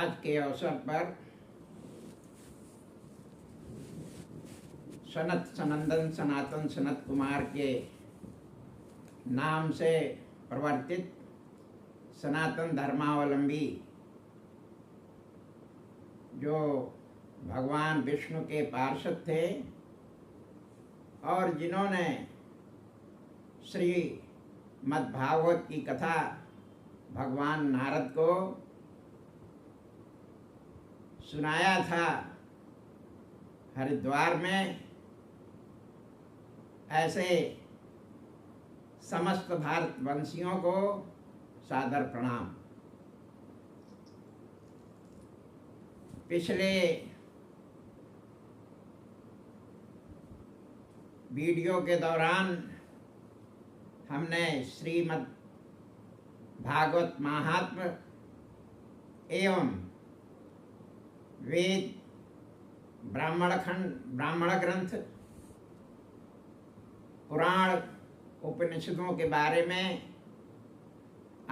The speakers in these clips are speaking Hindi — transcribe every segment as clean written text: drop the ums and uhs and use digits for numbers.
आज के अवसर पर सनत सनंदन सनातन सनत कुमार के नाम से प्रवर्तित सनातन धर्मावलंबी जो भगवान विष्णु के पार्षद थे और जिन्होंने श्री मद्भागवत की कथा भगवान नारद को सुनाया था हरिद्वार में, ऐसे समस्त भारतवंशियों को सादर प्रणाम। पिछले वीडियो के दौरान हमने श्रीमद् भागवत महात्म्य एवं वेद ब्राह्मण ग्रंथ पुराण उपनिषदों के बारे में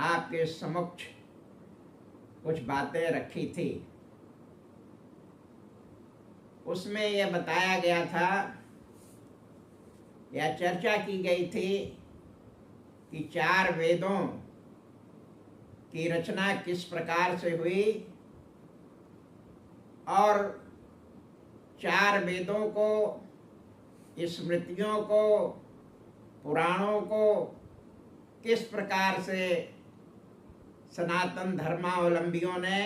आपके समक्ष कुछ बातें रखी थी। उसमें यह बताया गया था या चर्चा की गई थी कि 4 वेदों की रचना किस प्रकार से हुई और 4 वेदों को, स्मृतियों को, पुराणों को किस प्रकार से सनातन धर्मावलंबियों ने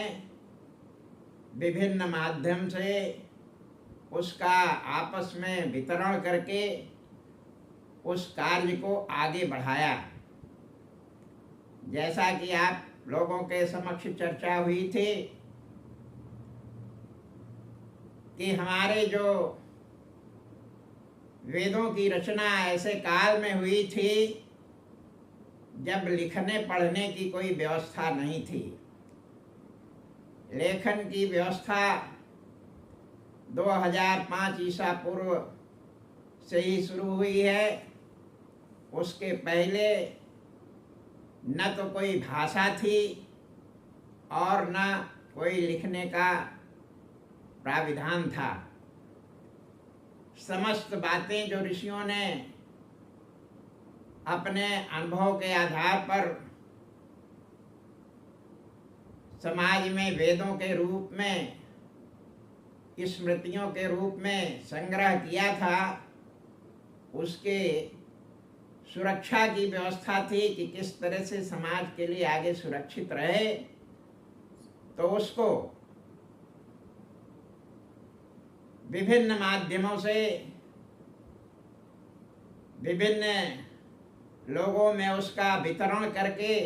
विभिन्न माध्यम से उसका आपस में वितरण करके उस कार्य को आगे बढ़ाया। जैसा कि आप लोगों के समक्ष चर्चा हुई थी कि हमारे जो वेदों की रचना ऐसे काल में हुई थी जब लिखने पढ़ने की कोई व्यवस्था नहीं थी। लेखन की व्यवस्था 2005 ईसा पूर्व से ही शुरू हुई है। उसके पहले न तो कोई भाषा थी और न कोई लिखने का प्राविधान था। समस्त बातें जो ऋषियों ने अपने अनुभव के आधार पर समाज में वेदों के रूप में, स्मृतियों के रूप में संग्रह किया था, उसके सुरक्षा की व्यवस्था थी कि किस तरह से समाज के लिए आगे सुरक्षित रहे। तो उसको विभिन्न माध्यमों से विभिन्न लोगों में उसका वितरण करके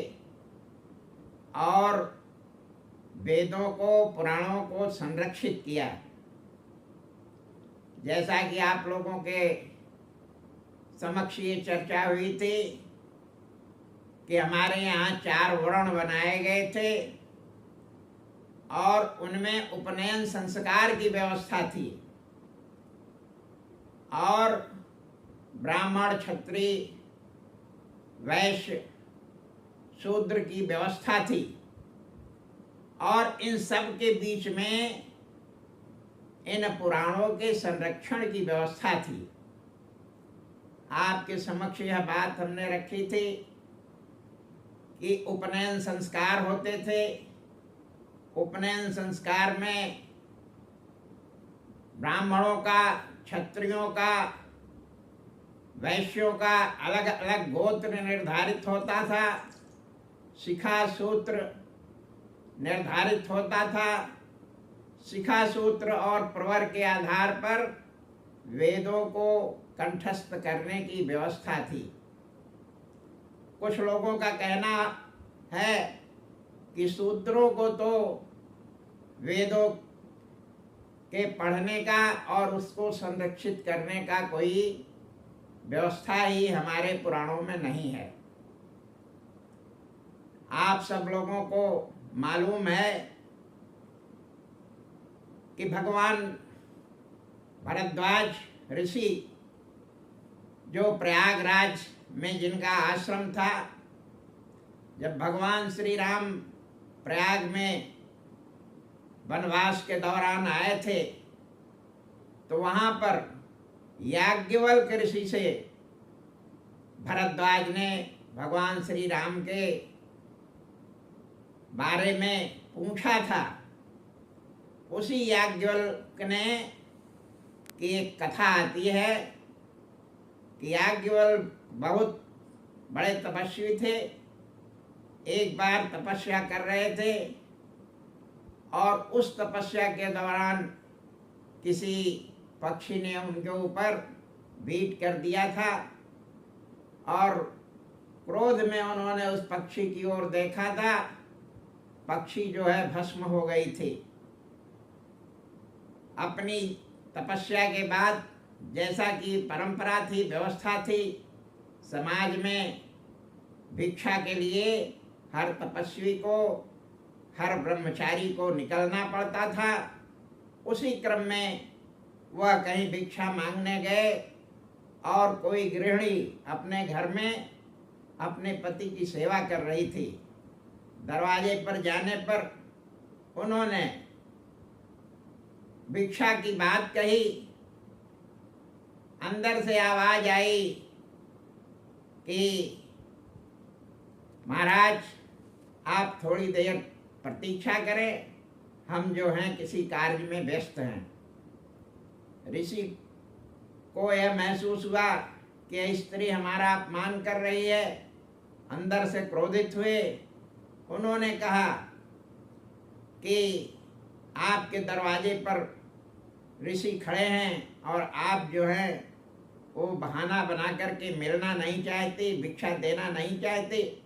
और वेदों को, पुराणों को संरक्षित किया। जैसा कि आप लोगों के समक्ष ये चर्चा हुई थी कि हमारे यहाँ 4 वर्ण बनाए गए थे और उनमें उपनयन संस्कार की व्यवस्था थी और ब्राह्मण, क्षत्रिय, वैश्य, शूद्र की व्यवस्था थी और इन सब के बीच में इन पुराणों के संरक्षण की व्यवस्था थी। आपके समक्ष यह बात हमने रखी थी कि उपनयन संस्कार होते थे। उपनयन संस्कार में ब्राह्मणों का, क्षत्रियों का, वैश्यों का अलग अलग गोत्र निर्धारित होता था, शिखा सूत्र निर्धारित होता था। शिखा सूत्र और प्रवर के आधार पर वेदों को कंठस्थ करने की व्यवस्था थी। कुछ लोगों का कहना है कि शूद्रों को तो वेदों के पढ़ने का और उसको संरक्षित करने का कोई व्यवस्था ही हमारे पुराणों में नहीं है। आप सब लोगों को मालूम है कि भगवान भरद्वाज ऋषि जो प्रयागराज में जिनका आश्रम था, जब भगवान श्री राम प्रयाग में वनवास के दौरान आए थे तो वहां पर याज्ञवल्क ऋषि से भरद्वाज ने भगवान श्री राम के बारे में पूछा था। उसी याज्ञवल्क ने की एक कथा आती है कि याज्ञवल्क बहुत बड़े तपस्वी थे। एक बार तपस्या कर रहे थे और उस तपस्या के दौरान किसी पक्षी ने उनके ऊपर बीट कर दिया था और क्रोध में उन्होंने उस पक्षी की ओर देखा था। पक्षी जो है भस्म हो गई थी। अपनी तपस्या के बाद जैसा कि परंपरा थी, व्यवस्था थी, समाज में भिक्षा के लिए हर तपस्वी को, हर ब्रह्मचारी को निकलना पड़ता था। उसी क्रम में वह कहीं भिक्षा मांगने गए और कोई गृहिणी अपने घर में अपने पति की सेवा कर रही थी। दरवाजे पर जाने पर उन्होंने भिक्षा की बात कही। अंदर से आवाज आई कि महाराज आप थोड़ी देर प्रतीक्षा करें, हम जो हैं किसी कार्य में व्यस्त हैं। ऋषि को यह महसूस हुआ कि यह स्त्री हमारा अपमान कर रही है। अंदर से क्रोधित हुए। उन्होंने कहा कि आपके दरवाजे पर ऋषि खड़े हैं और आप जो हैं वो बहाना बना करके मिलना नहीं चाहते, भिक्षा देना नहीं चाहते।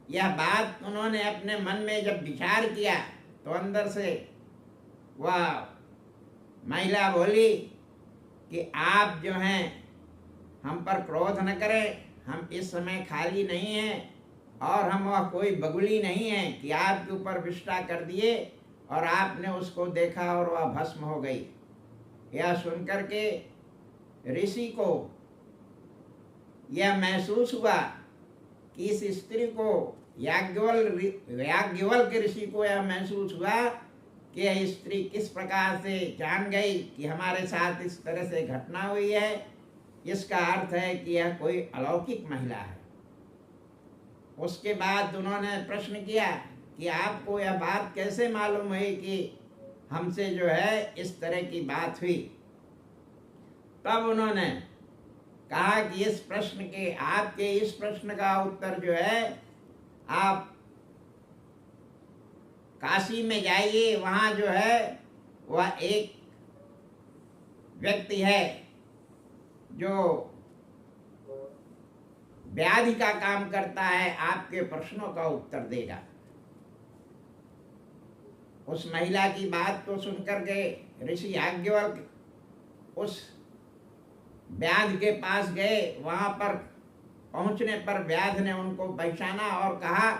यह बात उन्होंने अपने मन में जब विचार किया तो अंदर से वह महिला बोली कि आप जो हैं हम पर क्रोध न करें, हम इस समय खाली नहीं हैं और हम वह कोई बगुली नहीं है कि आपके ऊपर विष्ठा कर दिए और आपने उसको देखा और वह भस्म हो गई। यह सुनकर के ऋषि को यह महसूस हुआ कि इस स्त्री को याज्ञवल्क ऋषि को यह महसूस हुआ कि यह स्त्री किस प्रकार से जान गई कि हमारे साथ इस तरह से घटना हुई है। इसका अर्थ है कि यह कोई अलौकिक महिला है। उसके बाद उन्होंने प्रश्न किया कि आपको यह बात कैसे मालूम हुई कि हमसे जो है इस तरह की बात हुई। तब उन्होंने कहा कि इस प्रश्न के, आपके इस प्रश्न का उत्तर जो है आप काशी में जाइए। वहाँ जो है वह एक व्यक्ति है जो व्याधि का काम करता है, आपके प्रश्नों का उत्तर देगा। उस महिला की बात को सुनकर के ऋषि याज्ञवल्क उस व्याध के पास गए। वहां पर पहुंचने पर व्याध ने उनको पहचाना और कहा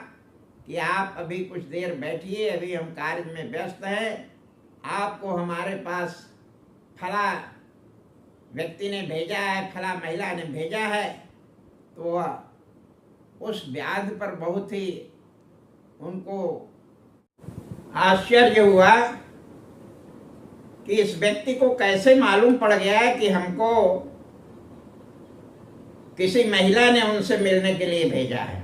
कि आप अभी कुछ देर बैठिए, अभी हम कार्य में व्यस्त हैं। आपको हमारे पास फला व्यक्ति ने भेजा है, फला महिला ने भेजा है। तो वह उस व्याध पर बहुत ही उनको आश्चर्य हुआ कि इस व्यक्ति को कैसे मालूम पड़ गया है कि हमको किसी महिला ने उनसे मिलने के लिए भेजा है।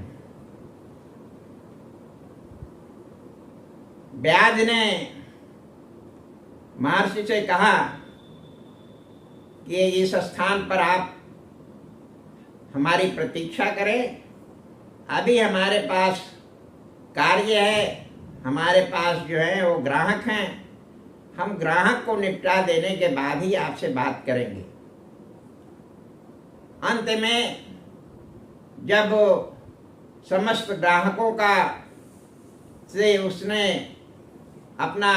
व्याध ने महर्षि से कहा कि इस स्थान पर आप हमारी प्रतीक्षा करें, अभी हमारे पास कार्य है, हमारे पास जो है वो ग्राहक हैं। हम ग्राहक को निपटा देने के बाद ही आपसे बात करेंगे। अंत में जब समस्त ग्राहकों का से उसने अपना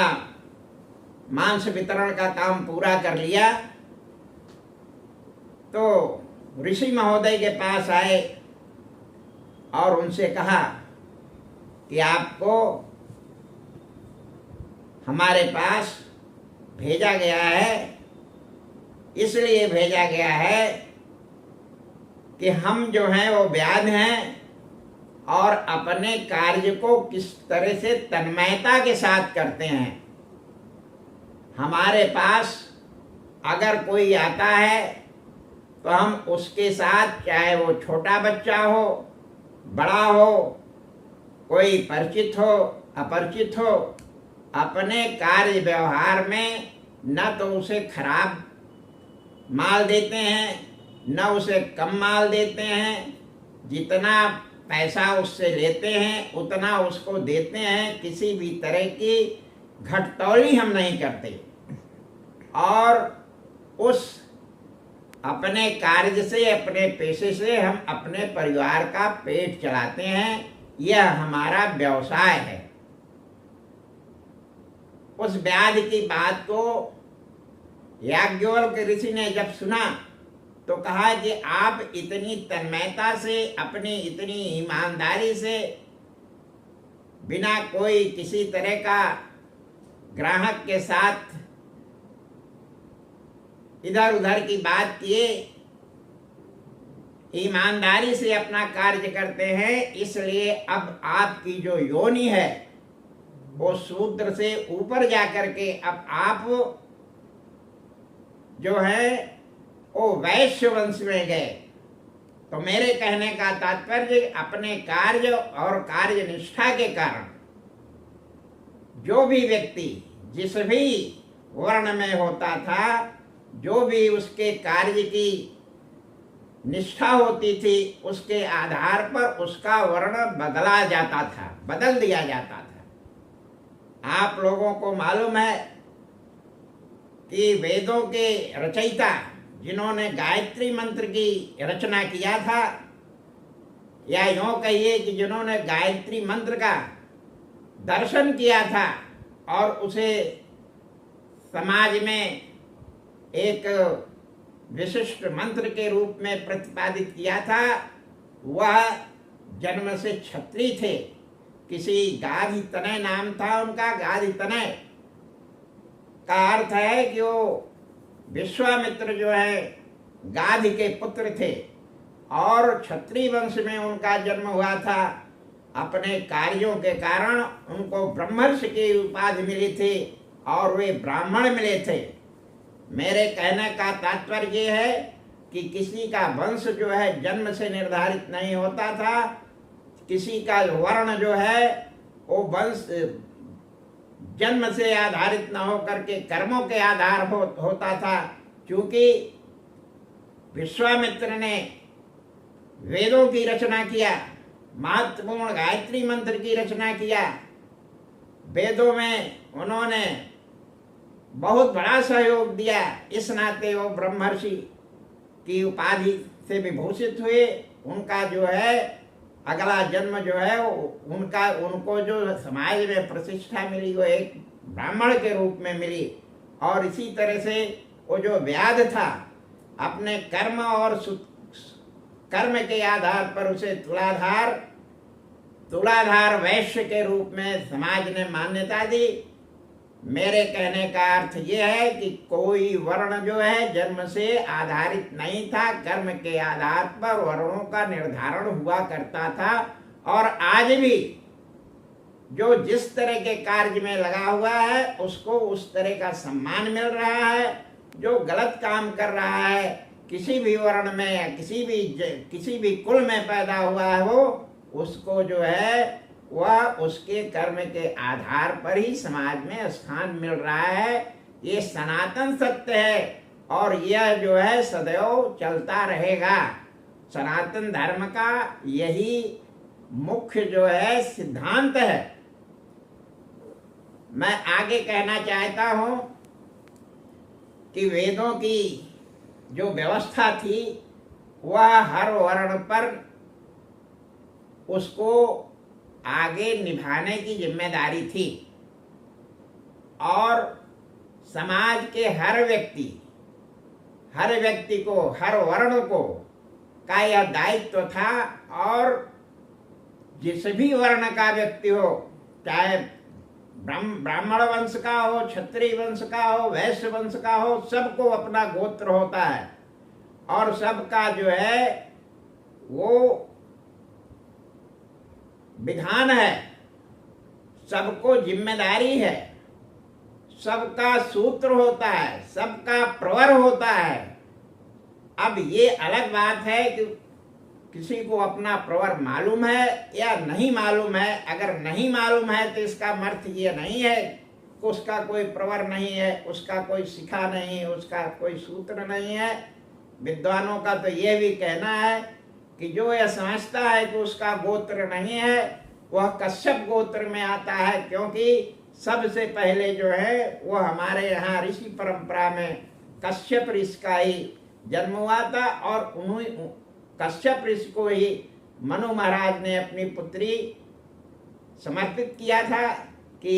मांस वितरण का काम पूरा कर लिया तो ऋषि महोदय के पास आए और उनसे कहा कि आपको हमारे पास भेजा गया है, इसलिए भेजा गया है कि हम जो हैं वो व्याध हैं और अपने कार्य को किस तरह से तन्मयता के साथ करते हैं हमारे पास अगर कोई आता है तो हम उसके साथ, चाहे वो छोटा बच्चा हो, बड़ा हो, कोई परिचित हो, अपरिचित हो, अपने कार्य व्यवहार में न तो उसे खराब माल देते हैं, न उसे कम माल देते हैं। जितना पैसा उससे लेते हैं उतना उसको देते हैं। किसी भी तरह की घटतौली हम नहीं करते और उस अपने कार्य से, अपने पेशे से हम अपने परिवार का पेट चलाते हैं। यह हमारा व्यवसाय है। उस व्याधि की बात को याज्ञवल्क्य ऋषि ने जब सुना तो कहा कि आप इतनी तन्मयता से, अपनी इतनी ईमानदारी से, बिना कोई किसी तरह का ग्राहक के साथ इधर उधर की बात किए, ईमानदारी से अपना कार्य करते हैं, इसलिए अब आपकी जो योनि है वो शूद्र से ऊपर जाकर के अब आप जो है वो वैश्य वंश में गए। तो मेरे कहने का तात्पर्य, अपने कार्य और कार्य निष्ठा के कारण जो भी व्यक्ति जिस भी वर्ण में होता था, जो भी उसके कार्य की निष्ठा होती थी, उसके आधार पर उसका वर्ण बदला जाता था, बदल दिया जाता था। आप लोगों को मालूम है कि वेदों के रचयिता जिन्होंने गायत्री मंत्र की रचना किया था, या यूं कहिए कि जिन्होंने गायत्री मंत्र का दर्शन किया था और उसे समाज में एक विशिष्ट मंत्र के रूप में प्रतिपादित किया था, वह जन्म से क्षत्रिय थे। किसी गाधि तनय नाम था उनका। गाधि तनय का अर्थ है कि वो विश्वामित्र जो है गाधि के पुत्र थे और क्षत्रिय वंश में उनका जन्म हुआ था। अपने कार्यों के कारण उनको ब्रह्मर्षि की उपाधि मिली थी और वे ब्राह्मण मिले थे। मेरे कहने का तात्पर्य ये है कि किसी का वंश जो है जन्म से निर्धारित नहीं होता था। किसी का वर्ण जो है वो वंश जन्म से आधारित न होकर के कर्मों के आधार होता था। क्योंकि विश्वामित्र ने वेदों की रचना किया, महत्वपूर्ण गायत्री मंत्र की रचना किया, वेदों में उन्होंने बहुत बड़ा सहयोग दिया। इस नाते वो ब्रह्मर्षि की उपाधि से विभूषित हुए। उनका जो है अगला जन्म जो है उनको जो समाज में प्रतिष्ठा मिली वो एक ब्राह्मण के रूप में मिली। और इसी तरह से वो जो व्याध था, अपने कर्म और कर्म के आधार पर उसे तुलाधार वैश्य के रूप में समाज ने मान्यता दी। मेरे कहने का अर्थ यह है कि कोई वर्ण जो है जन्म से आधारित नहीं था, कर्म के आधार पर वर्णों का निर्धारण हुआ करता था। और आज भी जो जिस तरह के कार्य में लगा हुआ है उसको उस तरह का सम्मान मिल रहा है। जो गलत काम कर रहा है, किसी भी वर्ण में या किसी भी कुल में पैदा हुआ हो, उसको जो है वह उसके कर्म के आधार पर ही समाज में स्थान मिल रहा है। ये सनातन सत्य है और यह जो है सदैव चलता रहेगा। सनातन धर्म का यही मुख्य जो है सिद्धांत है। मैं आगे कहना चाहता हूं कि वेदों की जो व्यवस्था थी वह हर वर्ण पर उसको आगे निभाने की जिम्मेदारी थी। और समाज के हर व्यक्ति को, हर वर्ण को का यह दायित्व था। और जिस भी वर्ण का व्यक्ति हो, चाहे ब्राह्मण वंश का हो, क्षत्रिय वंश का हो, वैश्य वंश का हो, सबको अपना गोत्र होता है और सबका जो है वो विधान है, सबको जिम्मेदारी है, सबका सूत्र होता है, सबका प्रवर होता है। अब ये अलग बात है कि किसी को अपना प्रवर मालूम है या नहीं मालूम है। अगर नहीं मालूम है तो इसका अर्थ ये नहीं है कि उसका कोई प्रवर नहीं है, उसका कोई शिखा नहीं, उसका कोई सूत्र नहीं है। विद्वानों का तो ये भी कहना है कि जो यह समझता है कि उसका गोत्र नहीं है वह कश्यप गोत्र में आता है, क्योंकि सबसे पहले जो है वह हमारे यहाँ ऋषि परंपरा में कश्यप ऋषि का ही जन्म हुआ था। और उन्हीं कश्यप ऋषि को ही मनु महाराज ने अपनी पुत्री समर्पित किया था कि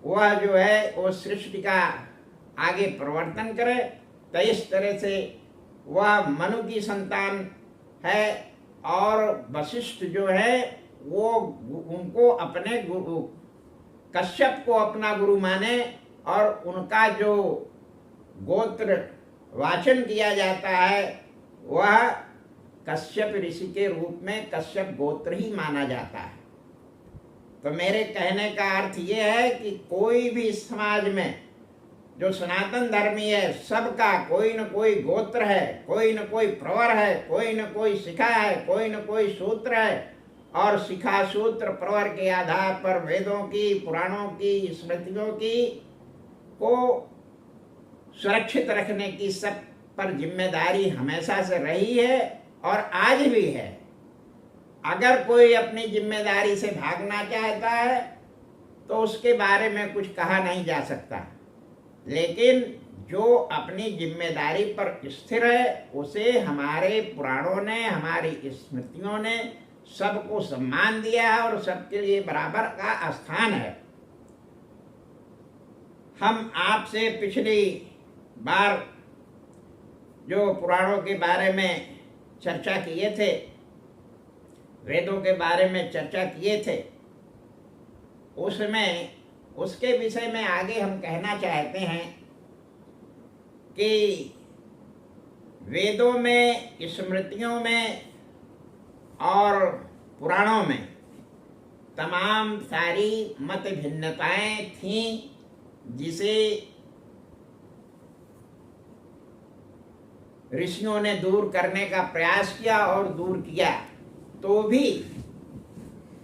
वह जो है वो सृष्टि का आगे प्रवर्तन करे। तो इस तरह से वह मनु की संतान है और वशिष्ठ जो है वो उनको अपने गुरु कश्यप को अपना गुरु माने और उनका जो गोत्र वाचन किया जाता है वह कश्यप ऋषि के रूप में कश्यप गोत्र ही माना जाता है। तो मेरे कहने का अर्थ ये है कि कोई भी समाज में जो सनातन धर्मी है सबका कोई न कोई गोत्र है, कोई न कोई प्रवर है, कोई न कोई शिखा है, कोई न कोई सूत्र है। और शिखा सूत्र प्रवर के आधार पर वेदों की, पुराणों की, स्मृतियों की को सुरक्षित रखने की सब पर जिम्मेदारी हमेशा से रही है और आज भी है। अगर कोई अपनी जिम्मेदारी से भागना चाहता है तो उसके बारे में कुछ कहा नहीं जा सकता, लेकिन जो अपनी जिम्मेदारी पर स्थिर है उसे हमारे पुराणों ने, हमारी स्मृतियों ने सबको सम्मान दिया है और सबके लिए बराबर का स्थान है। हम आपसे पिछली बार जो पुराणों के बारे में चर्चा किए थे, वेदों के बारे में चर्चा किए थे, उसमें उसके विषय में आगे हम कहना चाहते हैं कि वेदों में, स्मृतियों में और पुराणों में तमाम सारी मत भिन्नताएं थीं, जिसे ऋषियों ने दूर करने का प्रयास किया और दूर किया, तो भी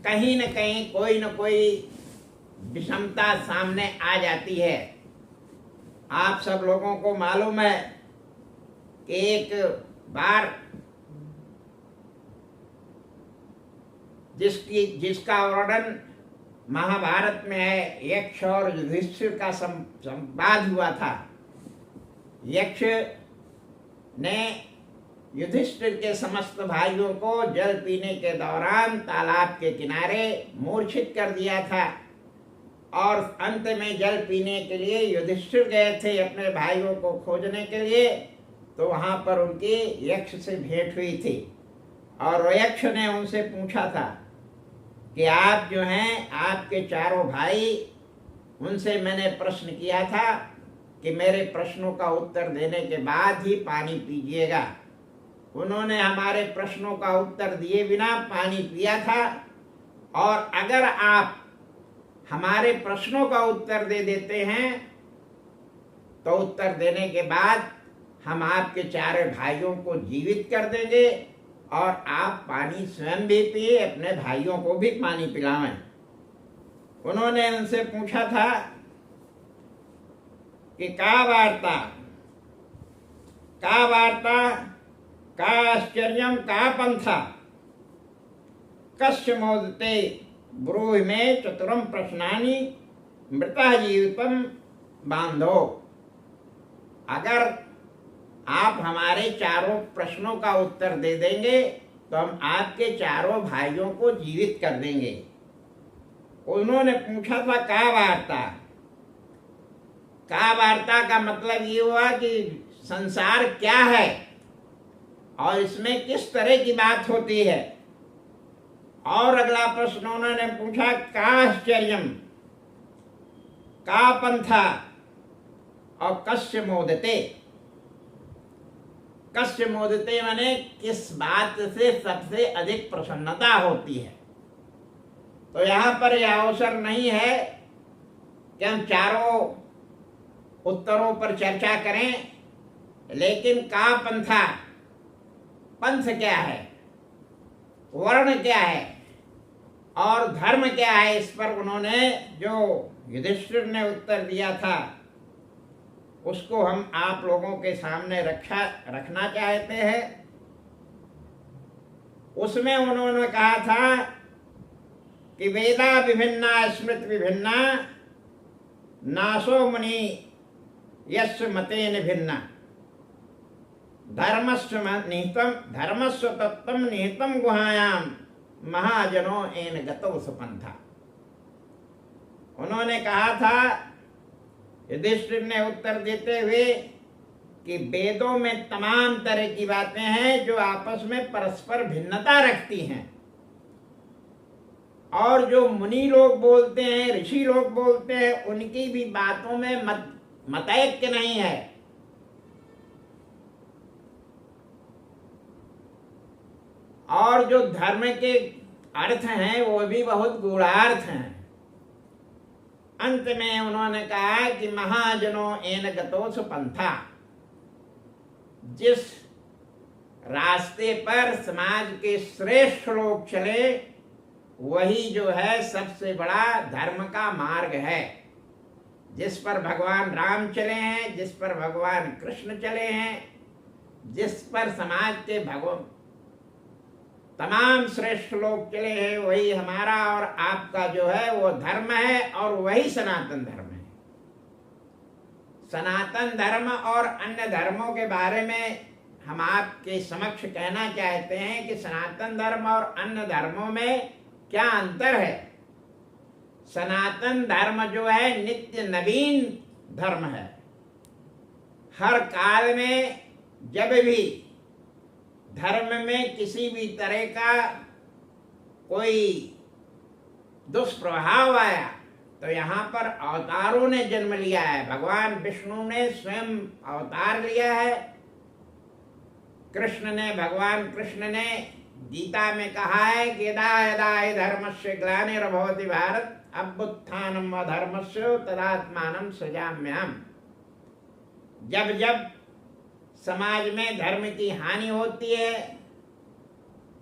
कहीं न कहीं कोई न कोई विषमता सामने आ जाती है। आप सब लोगों को मालूम है कि एक बार जिसका वर्णन महाभारत में है, यक्ष और युधिष्ठिर का संवाद हुआ था। यक्ष ने युधिष्ठिर के समस्त भाइयों को जल पीने के दौरान तालाब के किनारे मूर्छित कर दिया था और अंत में जल पीने के लिए युधिष्ठिर गए थे अपने भाइयों को खोजने के लिए। तो वहां पर उनकी यक्ष से भेंट हुई थी और यक्ष ने उनसे पूछा था कि आप जो हैं, आपके चारों भाई, उनसे मैंने प्रश्न किया था कि मेरे प्रश्नों का उत्तर देने के बाद ही पानी पीजिएगा। उन्होंने हमारे प्रश्नों का उत्तर दिए बिना पानी पिया था, और अगर आप हमारे प्रश्नों का उत्तर दे देते हैं तो उत्तर देने के बाद हम आपके चारों भाइयों को जीवित कर देंगे और आप पानी स्वयं भी पिए, अपने भाइयों को भी पानी पिलाएं। उन्होंने उनसे पूछा था कि का वार्ता, का आश्चर्यम, का पंथा, कस्य मोदते ब्रूहि में चतुरम प्रश्नानि मृता जीवितम बांधो। अगर आप हमारे चारों प्रश्नों का उत्तर दे देंगे तो हम आपके चारों भाइयों को जीवित कर देंगे। उन्होंने पूछा था का वार्ता। का वार्ता का मतलब ये हुआ कि संसार क्या है और इसमें किस तरह की बात होती है। और अगला प्रश्न उन्होंने पूछा का आश्चर्यम, का पंथा और कस्य मोदते। कस्य मोदते माने किस बात से सबसे अधिक प्रसन्नता होती है। तो यहाँ पर यह अवसर नहीं है कि हम चारों उत्तरों पर चर्चा करें, लेकिन का पंथा, पंथ क्या है, वर्ण क्या है और धर्म क्या है, इस पर उन्होंने जो युधिष्ठिर ने उत्तर दिया था उसको हम आप लोगों के सामने रखना चाहते हैं। उसमें उन्होंने कहा था कि वेदा विभिन्ना स्मृति विभिन्ना नासो मुनि यस्य मतेन भिन्ना धर्मस्व तत्त्वं निहितं गुहायां महाजनो एन गतो सुपंथा। उन्होंने कहा था, युधिष्ठिर ने उत्तर देते हुए, कि वेदों में तमाम तरह की बातें हैं जो आपस में परस्पर भिन्नता रखती हैं, और जो मुनि लोग बोलते हैं, ऋषि लोग बोलते हैं, उनकी भी बातों में मतैक्य नहीं है। और जो धर्म के अर्थ हैं वो भी बहुत गूढ़ार्थ हैं। अंत में उन्होंने कहा कि महाजनो एन गतोस पंथा, जिस रास्ते पर समाज के श्रेष्ठ लोग चले वही जो है सबसे बड़ा धर्म का मार्ग है। जिस पर भगवान राम चले हैं, जिस पर भगवान कृष्ण चले हैं, जिस पर समाज के तमाम श्रेष्ठ लोग चले हैं, वही हमारा और आपका जो है वो धर्म है, और वही सनातन धर्म है। सनातन धर्म और अन्य धर्मों के बारे में हम आपके समक्ष कहना चाहते हैं कि सनातन धर्म और अन्य धर्मों में क्या अंतर है। सनातन धर्म जो है नित्य नवीन धर्म है। हर काल में जब भी धर्म में किसी भी तरह का कोई दुष्प्रभाव आया तो यहाँ पर अवतारों ने जन्म लिया है। भगवान विष्णु ने स्वयं अवतार लिया है। भगवान कृष्ण ने गीता में कहा है कि यदा यदा हि धर्मस्य ग्लानिर्भवति भारत अभ्युत्थानम् अधर्मस्य तदात्मानं सृजाम्यहम्। जब जब समाज में धर्म की हानि होती है,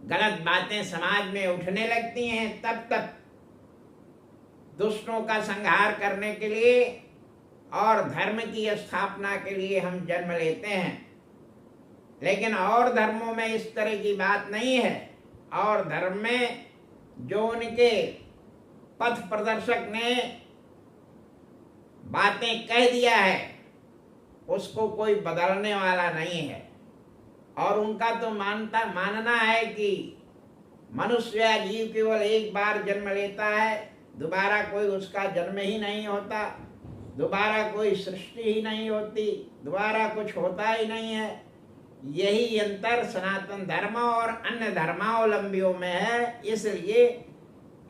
गलत बातें समाज में उठने लगती हैं, तब तक दुष्टों का संहार करने के लिए और धर्म की स्थापना के लिए हम जन्म लेते हैं। लेकिन और धर्मों में इस तरह की बात नहीं है। और धर्म में जो उनके पथ प्रदर्शक ने बातें कह दिया है उसको कोई बदलने वाला नहीं है। और उनका तो मानना है कि मनुष्य या जीव केवल एक बार जन्म लेता है, दोबारा कोई उसका जन्म ही नहीं होता, दोबारा कोई सृष्टि ही नहीं होती, दोबारा कुछ होता ही नहीं है। यही अंतर सनातन धर्म और अन्य धर्मावलंबियों में है। इसलिए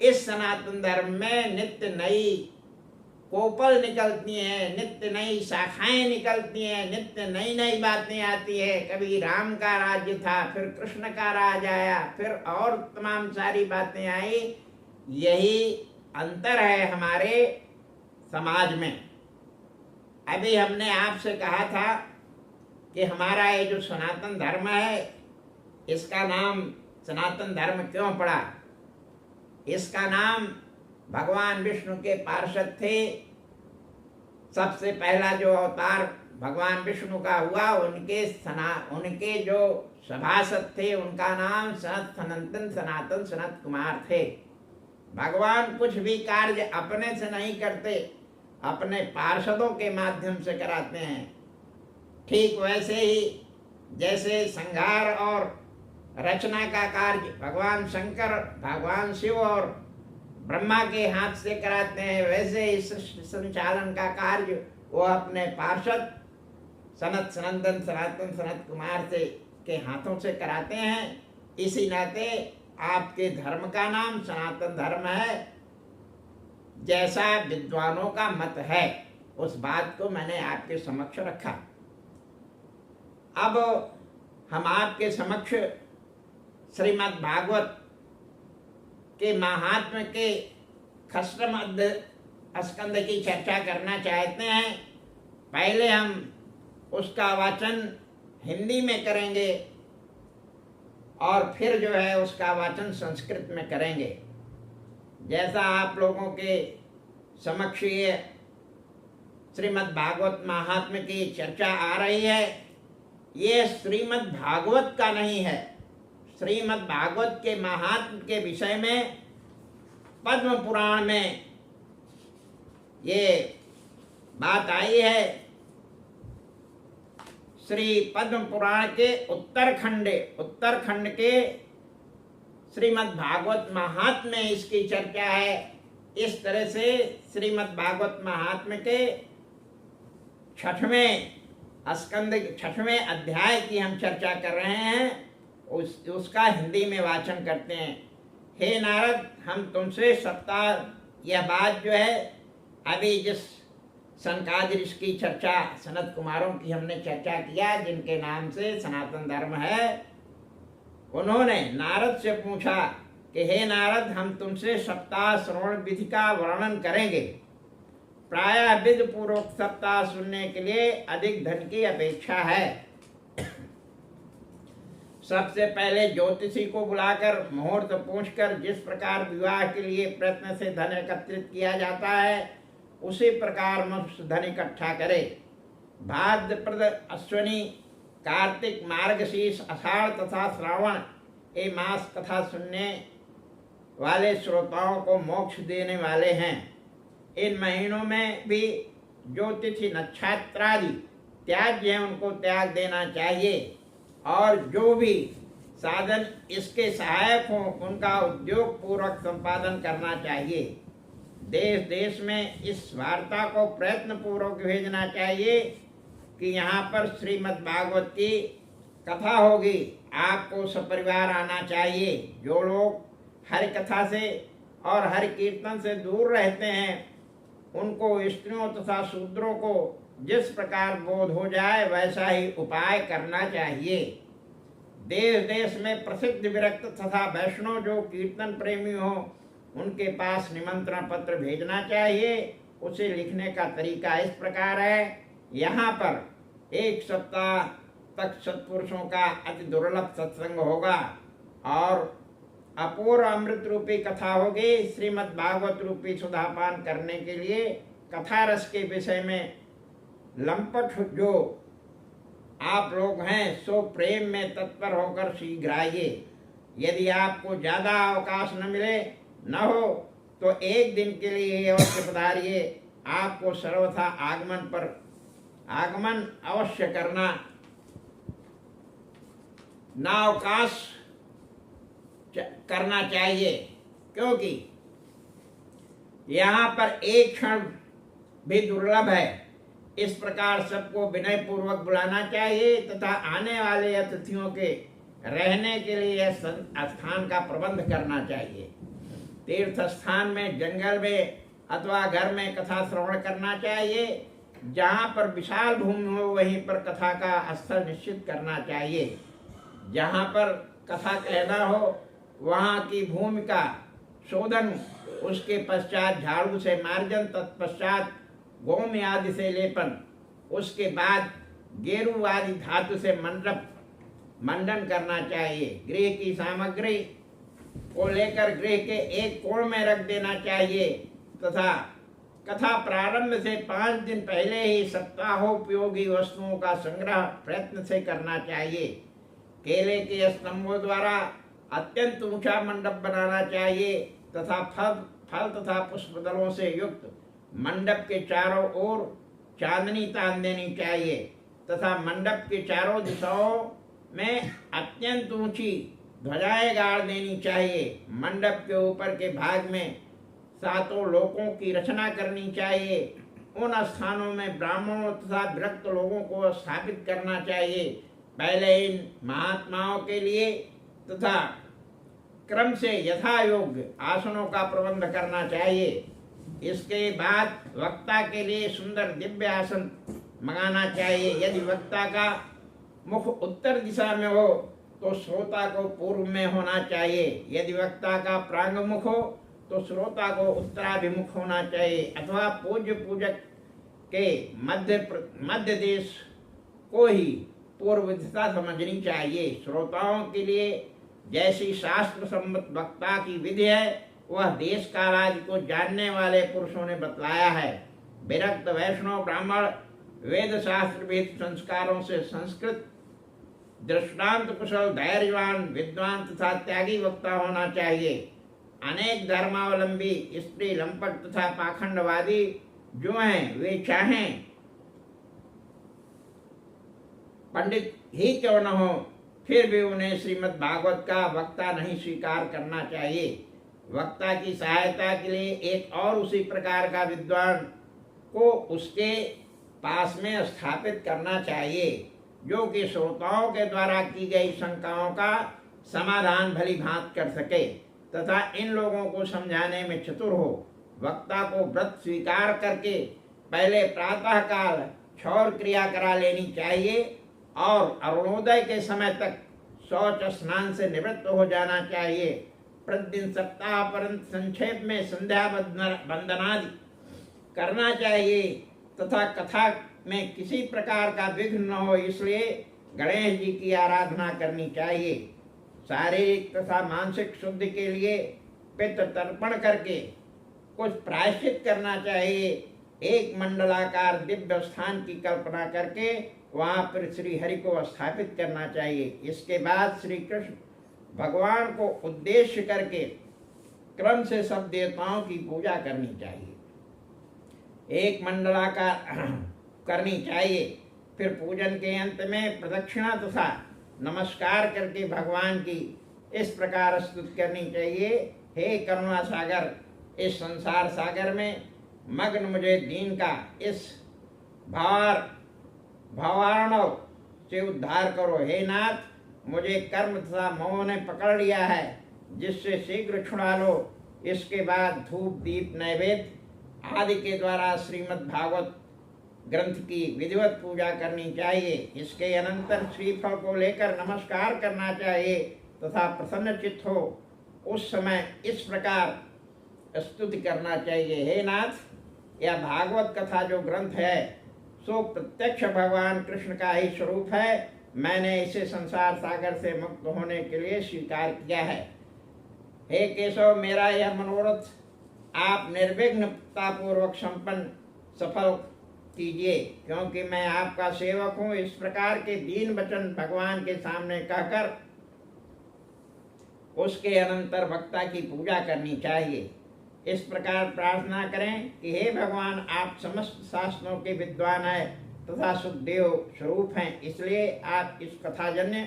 इस सनातन धर्म में नित्य नई कोपल निकलती हैं, नित्य नई शाखाएं निकलती हैं, नित्य नई नई बातें आती है। कभी राम का राज्य था, फिर कृष्ण का राज आया, फिर और तमाम सारी बातें आई। यही अंतर है हमारे समाज में। अभी हमने आपसे कहा था कि हमारा ये जो सनातन धर्म है इसका नाम सनातन धर्म क्यों पड़ा। इसका नाम भगवान विष्णु के पार्षद थे। सबसे पहला जो अवतार भगवान विष्णु का हुआ उनके जो सभासद थे उनका नाम सनातन सनत कुमार थे। भगवान कुछ भी कार्य अपने से नहीं करते, अपने पार्षदों के माध्यम से कराते हैं। ठीक वैसे ही जैसे संहार और रचना का कार्य भगवान शंकर, भगवान शिव और ब्रह्मा के हाथ से कराते हैं, वैसे ही सृष्टि संचालन का कार्य वो अपने पार्षद सनातन सनत कुमार से के हाथों से कराते हैं। इसी नाते आपके धर्म का नाम सनातन धर्म है। जैसा विद्वानों का मत है उस बात को मैंने आपके समक्ष रखा। अब हम आपके समक्ष श्रीमद् भागवत के महात्म्य के खष्टम स्कंद की चर्चा करना चाहते हैं। पहले हम उसका वाचन हिंदी में करेंगे और फिर जो है उसका वाचन संस्कृत में करेंगे। जैसा आप लोगों के समक्ष ये श्रीमद् भागवत महात्म्य की चर्चा आ रही है, ये श्रीमद् भागवत का नहीं है। श्रीमद् भागवत के महात्म्य के विषय में पद्म पुराण में ये बात आई है। श्री पद्म पुराण के उत्तरखंड के श्रीमद् भागवत महात्म्य में इसकी चर्चा है। इस तरह से श्रीमद् भागवत महात्म्य के छठवें अध्याय की हम चर्चा कर रहे हैं, उसका हिंदी में वाचन करते हैं। हे नारद, हम तुमसे सप्ताह यह बात जो है अभी जिस सनकादि ऋषि की चर्चा, सनत कुमारों की हमने चर्चा किया, जिनके नाम से सनातन धर्म है, उन्होंने नारद से पूछा कि हे नारद, हम तुमसे सप्ताह श्रवण विधि का वर्णन करेंगे। प्रायः विधि पूर्वक सप्ताह सुनने के लिए अधिक धन की अपेक्षा है। सबसे पहले ज्योतिषी को बुलाकर मुहूर्त पूछकर जिस प्रकार विवाह के लिए प्रयत्न से धन एकत्रित किया जाता है, उसी प्रकार मनुष्य धन इकट्ठा करे। भाद्रपद, अश्विनी, कार्तिक, मार्गशीर्ष, आषाढ़ तथा श्रावण ये मास कथा सुनने वाले श्रोताओं को मोक्ष देने वाले हैं। इन महीनों में भी जो तिथि नक्षत्रादि त्याज्य है उनको त्याग देना चाहिए, और जो भी साधन इसके सहायक हों उनका उद्योग पूर्वक संपादन करना चाहिए। देश देश में इस वार्ता को प्रयत्न पूर्वक भेजना चाहिए कि यहाँ पर श्रीमद् भागवत की कथा होगी, आपको सपरिवार आना चाहिए। जो लोग हरि कथा से और हरि कीर्तन से दूर रहते हैं, उनको स्त्रियों तथा शूद्रों को जिस प्रकार बोध हो जाए वैसा ही उपाय करना चाहिए। देश देश में प्रसिद्ध विरक्त तथा वैष्णव जो कीर्तन प्रेमी हो, उनके पास निमंत्रण पत्र भेजना चाहिए। उसे लिखने का तरीका इस प्रकार है। यहाँ पर एक सप्ताह तक सत्पुरुषों का अति दुर्लभ सत्संग होगा और अपूर्व अमृत रूपी कथा होगी। श्रीमद् भागवत रूपी सुधापान करने के लिए कथा रस के विषय में लंपट जो आप लोग हैं, सो प्रेम में तत्पर होकर शीघ्र आइए। यदि आपको ज्यादा अवकाश न मिले न हो तो एक दिन के लिए अवश्य पधारिए। आपको सर्वथा आगमन अवश्य करना नावकाश करना चाहिए, क्योंकि यहाँ पर एक क्षण भी दुर्लभ है। इस प्रकार सबको विनय पूर्वक बुलाना चाहिए तथा आने वाले अतिथियों के रहने के लिए स्थान का प्रबंध करना चाहिए। तीर्थ स्थान में, जंगल में अथवा घर में कथा श्रवण करना चाहिए। जहाँ पर विशाल भूमि हो वहीं पर कथा का स्थल निश्चित करना चाहिए। जहाँ पर कथा कहना हो वहाँ की भूमि का शोधन, उसके पश्चात झाड़ू से मार्जन, तत्पश्चात गोम आदि से लेपन, उसके बाद गेरू आदि धातु से मंडन करना चाहिए। गृह की सामग्री को लेकर गृह के एक कोण में रख देना चाहिए तथा कथा प्रारंभ से 5 दिन पहले ही सप्ताहोपयोगी वस्तुओं का संग्रह प्रयत्न से करना चाहिए। केले के स्तंभों द्वारा अत्यंत ऊंचा मंडप बनाना चाहिए तथा फल तथा पुष्पदलों से युक्त मंडप के चारों ओर चांदनी तान देनी चाहिए तथा मंडप के चारों दिशाओं में अत्यंत ऊंची ध्वजाएं गाड़ देनी चाहिए। मंडप के ऊपर के भाग में 7 लोकों की रचना करनी चाहिए। उन स्थानों में ब्राह्मणों तथा विरक्त लोगों को स्थापित करना चाहिए। पहले इन महात्माओं के लिए तथा क्रम से यथा योग्य आसनों का प्रबंध करना चाहिए। इसके बाद वक्ता के लिए सुंदर दिव्य आसन मंगाना चाहिए। यदि वक्ता का मुख उत्तर दिशा में हो तो श्रोता को पूर्व में होना चाहिए। यदि वक्ता का प्रांगमुख हो तो श्रोता को उत्तराभिमुख होना चाहिए। अथवा पूज्य पूजक के मध्य देश को ही पूर्व दिशा समझनी चाहिए। श्रोताओं के लिए जैसी शास्त्र सम्मत वक्ता की विधि है वह देश का राज को जानने वाले पुरुषों ने बतलाया है। विरक्त वैष्णव ब्राह्मण वेद शास्त्र वेद संस्कारों से संस्कृत दृष्टांत कुशल धैर्यवान विद्वान तथा त्यागी वक्ता होना चाहिए। अनेक धर्मावलंबी स्त्री लंपट तथा पाखंडवादी जो हैं वे चाहें पंडित ही क्यों न हो फिर भी उन्हें श्रीमद् भागवत का वक्ता नहीं स्वीकार करना चाहिए। वक्ता की सहायता के लिए एक और उसी प्रकार का विद्वान को उसके पास में स्थापित करना चाहिए जो कि श्रोताओं के द्वारा की गई शंकाओं का समाधान भली भांत कर सके तथा इन लोगों को समझाने में चतुर हो। वक्ता को व्रत स्वीकार करके पहले प्रातः काल क्षौर क्रिया करा लेनी चाहिए और अरुणोदय के समय तक शौच स्नान से निवृत्त हो जाना चाहिए। प्रतिदिन सप्ताह परंत संक्षेप में संध्या वंदनादि करना चाहिए तथा कथा में किसी प्रकार का विघ्न न हो इसलिए गणेश जी की आराधना करनी चाहिए। शारीरिक तथा मानसिक शुद्धि के लिए पितृ तर्पण करके कुछ प्रायश्चित करना चाहिए। एक मंडलाकार दिव्य स्थान की कल्पना करके वहां पर श्री हरि को स्थापित करना चाहिए। इसके बाद श्री कृष्ण भगवान को उद्देश्य करके क्रम से सब देवताओं की पूजा करनी चाहिए। एक मंडलाकार करनी चाहिए। फिर पूजन के अंत में प्रदक्षिणा तथा नमस्कार करके भगवान की इस प्रकार स्तुति करनी चाहिए। हे करुणा सागर, इस संसार सागर में मग्न मुझे दीन का इस भावार्णव से उद्धार करो। हे नाथ, मुझे कर्म तथा मोह ने पकड़ लिया है जिससे शीघ्र छुड़ा लो। इसके बाद धूप दीप नैवेद्य आदि के द्वारा श्रीमद् भागवत ग्रंथ की विधिवत पूजा करनी चाहिए। इसके अनंतर श्रीफल को लेकर नमस्कार करना चाहिए तथा प्रसन्न चित्त हो उस समय इस प्रकार स्तुति करना चाहिए। हे नाथ, यह भागवत कथा जो ग्रंथ है सो प्रत्यक्ष भगवान कृष्ण का ही स्वरूप है। मैंने इसे संसार सागर से मुक्त होने के लिए स्वीकार किया है। हे केशव, मेरा यह मनोरथ आप निर्विघ्नता पूर्वक संपन्न सफल कीजिए क्योंकि मैं आपका सेवक हूँ। इस प्रकार के दीन वचन भगवान के सामने कहकर उसके अनंतर वक्ता की पूजा करनी चाहिए। इस प्रकार प्रार्थना करें कि हे भगवान, आप समस्त शास्त्रों के विद्वान हैं तथा सुखदेव स्वरूप हैं, इसलिए आप इस कथाजन्य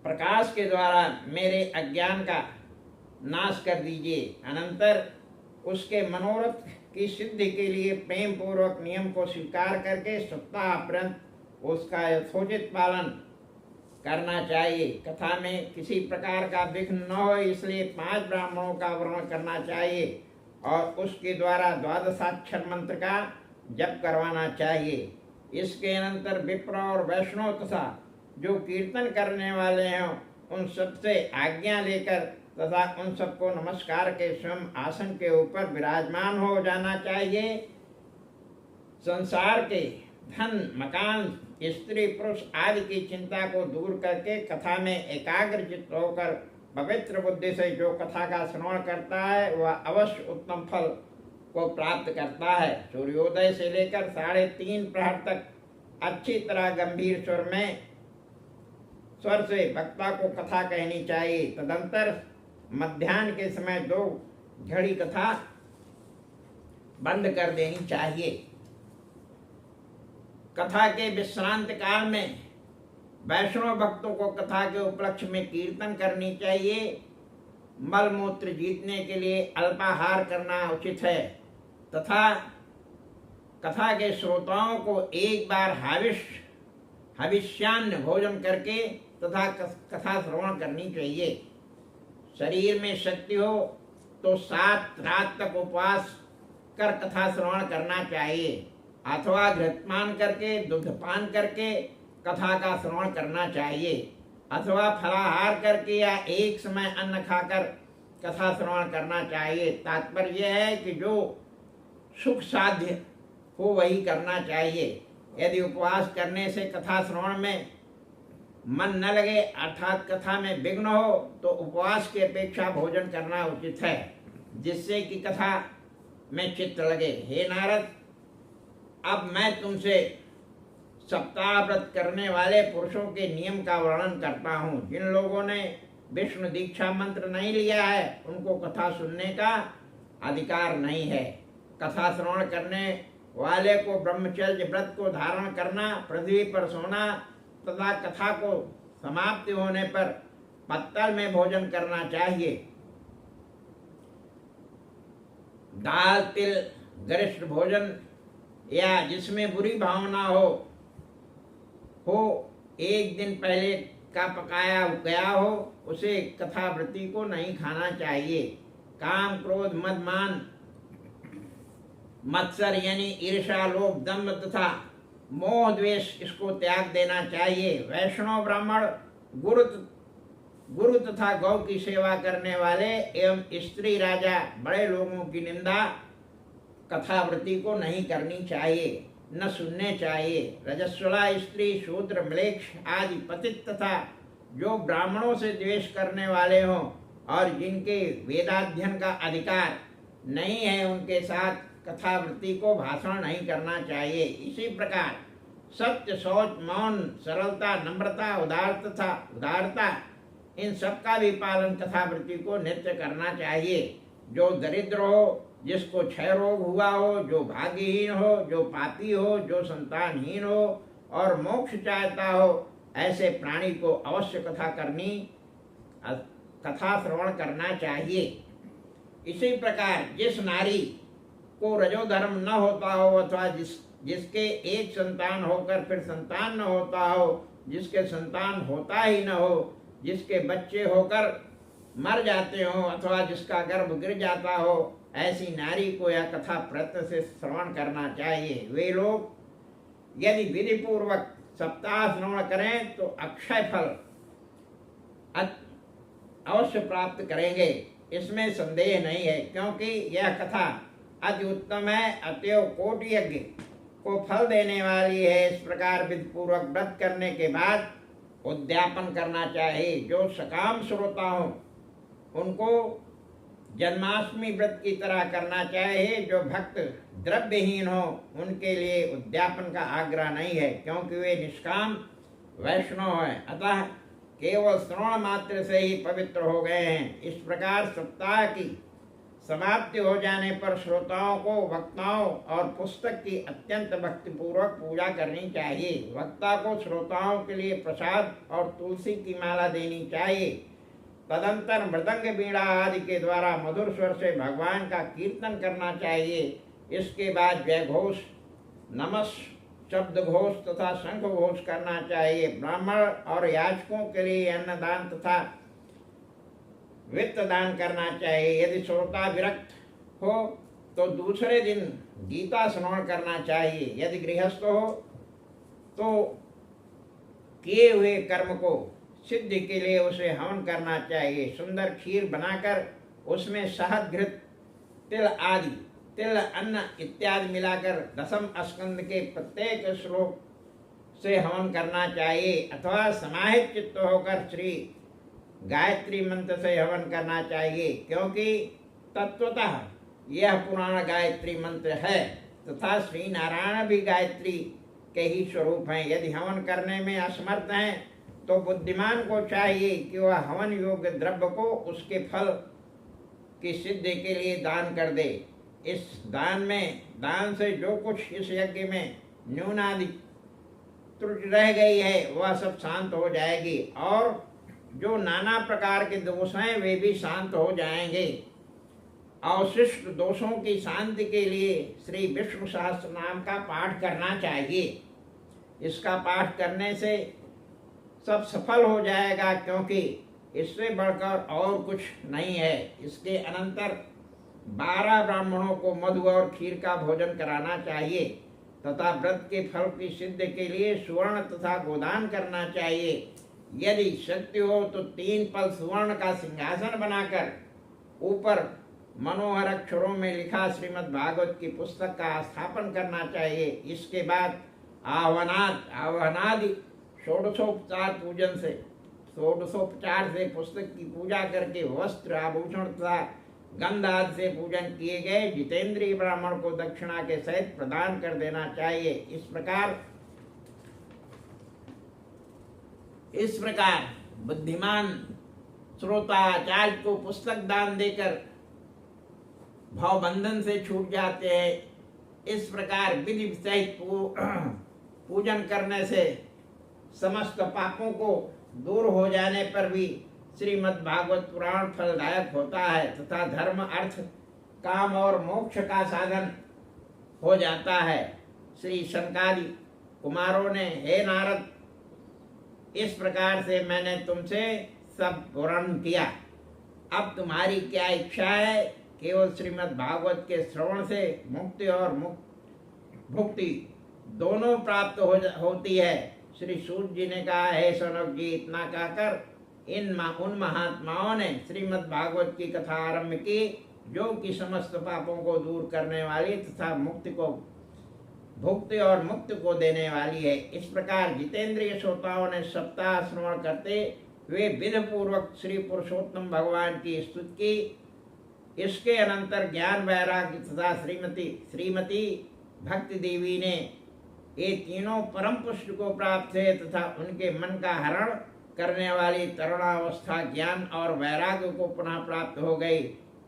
प्रकाश के द्वारा मेरे अज्ञान का नाश कर दीजिए। अनंतर उसके मनोरथ की सिद्धि के लिए प्रेम पूर्वक नियम को स्वीकार करके सप्ताह पर्यंत उसका यथोचित पालन करना चाहिए। कथा में किसी प्रकार का विघ्न न हो इसलिए 5 ब्राह्मणों का वर्णन करना चाहिए और उसके द्वारा 12 मंत्र का जप करवाना चाहिए। इसके अनंतर विप्र और वैष्णव तथा जो कीर्तन करने वाले हैं उन सबसे आज्ञा लेकर तथा उन सबको नमस्कार के स्वयं आसन के ऊपर विराजमान हो जाना चाहिए। संसार के धन मकान स्त्री पुरुष आदि की चिंता को दूर करके कथा में एकाग्र चित्त होकर पवित्र बुद्धि से जो कथा का श्रवण करता है वह अवश्य उत्तम फल को प्राप्त करता है। सूर्योदय से लेकर 3:30 प्रहर तक अच्छी तरह गंभीर स्वर से वक्ता को कथा कहनी चाहिए। तदंतर मध्याह्न के समय 2 घड़ी कथा बंद कर देनी चाहिए। कथा के विश्रांत काल में वैष्णव भक्तों को कथा के उपलक्ष्य में कीर्तन करनी चाहिए। मल मूत्र जीतने के लिए अल्पाहार करना उचित है तथा कथा के श्रोताओं को एक बार हविष्यान्न भोजन करके तथा कथा श्रवण करनी चाहिए। शरीर में शक्ति हो तो 7 रात तक उपवास कर कथा श्रवण करना चाहिए अथवा घृतपान करके दुग्धपान करके कथा का श्रवण करना चाहिए अथवा फलाहार करके या एक समय अन्न खाकर कथा श्रवण करना चाहिए। तात्पर्य यह है कि जो सुख साध्य हो वही करना चाहिए। यदि उपवास करने से कथा श्रवण में मन न लगे अर्थात कथा में विघ्न हो तो उपवास की अपेक्षा भोजन करना उचित है, जिससे कि कथा में चित्त लगे। हे नारद, अब मैं तुमसे सप्ताह व्रत करने वाले पुरुषों के नियम का वर्णन करता हूँ। जिन लोगों ने विष्णु दीक्षा मंत्र नहीं लिया है उनको कथा सुनने का अधिकार नहीं है। कथा श्रवण करने वाले को ब्रह्मचर्य व्रत को धारण करना, पृथ्वी पर सोना तथा कथा को समाप्ति होने पर पत्तल में भोजन करना चाहिए। दाल तिल गरिष्ठ भोजन या जिसमें बुरी भावना हो एक दिन पहले का पकाया गया हो उसे कथावृत्ति को नहीं खाना चाहिए। काम क्रोध मद मान मत्सर यानी ईर्षा लोभ दम्भ तथा मोह द्वेष इसको त्याग देना चाहिए। वैष्णव ब्राह्मण गुरु तथा गौ की सेवा करने वाले एवं स्त्री राजा बड़े लोगों की निंदा कथावृत्ति को नहीं करनी चाहिए, न सुनने चाहिए। रजस्वला स्त्री शूद्र म्लेच्छ आदि पतित तथा जो ब्राह्मणों से द्वेष करने वाले हों और जिनके वेदाध्ययन का अधिकार नहीं है उनके साथ कथावृत्ति को भाषण नहीं करना चाहिए। इसी प्रकार सत्य शौच मौन सरलता नम्रता उदारता इन सब का भी पालन कथावृत्ति को नित्य करना चाहिए। जो दरिद्र हो, जिसको क्षय रोग हुआ हो, जो भाग्यहीन हो, जो पापी हो, जो संतानहीन हो और मोक्ष चाहता हो, ऐसे प्राणी को अवश्य कथा श्रवण करना चाहिए। इसी प्रकार जिस नारी को रजोधर्म न होता हो अथवा जिसके एक संतान होकर फिर संतान न होता हो, जिसके संतान होता ही न हो, जिसके बच्चे होकर मर जाते हो अथवा जिसका गर्भ गिर जाता हो, ऐसी नारी को यह कथा प्रयत्न से श्रवण करना चाहिए। वे लोग यदि विधि पूर्वक सप्ताह श्रवण करें तो अक्षय फल अवश्य प्राप्त करेंगे, इसमें संदेह नहीं है, क्योंकि यह कथा अति उत्तम है, अतएव कोटि यज्ञ को फल देने वाली है। इस प्रकार विधि पूर्वक व्रत करने के बाद उद्यापन करना चाहिए। जो सकाम श्रोता हो उनको जन्माष्टमी व्रत की तरह करना चाहिए। जो भक्त द्रव्यहीन हो उनके लिए उद्यापन का आग्रह नहीं है, क्योंकि वे निष्काम वैष्णव हैं, अतः केवल श्रवण मात्र से ही पवित्र हो गए हैं। इस प्रकार सप्ताह की समाप्ति हो जाने पर श्रोताओं को वक्ताओं और पुस्तक की अत्यंत भक्तिपूर्वक पूजा करनी चाहिए। वक्ता को श्रोताओं के लिए प्रसाद और तुलसी की माला देनी चाहिए। तदंतर मृदंग बीड़ा आदि के द्वारा मधुर स्वर से भगवान का कीर्तन करना चाहिए। इसके बाद जय घोष, नमस् शब्द घोष तथा शंख घोष करना चाहिए। ब्राह्मण और याचकों के लिए अन्नदान तथा वित्त दान करना चाहिए। यदि श्रोता विरक्त हो तो दूसरे दिन गीता श्रवण करना चाहिए। यदि गृहस्थ हो तो किए हुए कर्म को सिद्धि के लिए उसे हवन करना चाहिए। सुंदर खीर बनाकर उसमें शहद घृत तिल अन्न इत्यादि मिलाकर दशम स्कंद के प्रत्येक श्लोक से हवन करना चाहिए, अथवा समाहित चित्त होकर श्री गायत्री मंत्र से हवन करना चाहिए, क्योंकि तत्वतः यह पुराण गायत्री मंत्र है तथा श्री नारायण भी गायत्री के ही स्वरूप हैं। यदि हवन करने में असमर्थ हैं तो बुद्धिमान को चाहिए कि वह हवन योग्य द्रव्य को उसके फल की सिद्धि के लिए दान कर दे। इस दान से जो कुछ इस यज्ञ में न्यूनादि त्रुटि रह गई है वह सब शांत हो जाएगी, और जो नाना प्रकार के दोष हैं वे भी शांत हो जाएंगे। अवशिष्ट दोषों की शांति के लिए श्री विष्णु सहस्त्र नाम का पाठ करना चाहिए। इसका पाठ करने से सब सफल हो जाएगा, क्योंकि इससे बढ़कर और कुछ नहीं है। इसके अनंतर 12 ब्राह्मणों को मधु और खीर का भोजन कराना चाहिए तथा व्रत के फल की सिद्धि के लिए सुवर्ण तथा गोदान करना चाहिए। यदि शक्ति हो तो 3 पल सुवर्ण का सिंहासन बनाकर ऊपर मनोहर अक्षरों में लिखा श्रीमद् भागवत की पुस्तक का स्थापन करना चाहिए। इसके बाद आह्वानादि षोडशोपचार पूजन से पुस्तक की पूजा करके वस्त्र आभूषण तथा गंध आदि से पूजन किए गए जितेंद्रीय ब्राह्मण को दक्षिणा के सहित प्रदान कर देना चाहिए। इस प्रकार बुद्धिमान श्रोता आचार्य को पुस्तक दान देकर भाव बंधन से छूट जाते हैं। इस प्रकार विधि सहित पूजन करने से समस्त पापों को दूर हो जाने पर भी श्रीमद् भागवत पुराण फलदायक होता है तथा धर्म अर्थ काम और मोक्ष का साधन हो जाता है। श्री शनकादि कुमारों ने, हे नारद, इस प्रकार से मैंने तुमसे सब वर्णन किया। अब तुम्हारी क्या इच्छा है? केवल श्रीमद् भागवत के श्रवण से मुक्ति और भुक्ति दोनों प्राप्त होती है। श्री सूत जी ने कहा, हे सौनक जी, इतना कहकर उन महात्माओं ने श्रीमद् भागवत की कथा आरंभ की, जो कि समस्त पापों को दूर करने वाली तथा भुक्ति और मुक्ति को देने वाली है। इस प्रकार जितेंद्रिय श्रोताओं ने सप्ताह श्रवण करते हुए विधि पूर्वक श्री पुरुषोत्तम भगवान की स्तुति की। इसके अनंतर ज्ञान वैराग्य तथा श्रीमती भक्ति देवी ने ये तीनों परम पुरुष को प्राप्त थे तथा उनके मन का हरण करने वाली तरुणावस्था ज्ञान और वैराग्य को पुनः प्राप्त हो गई।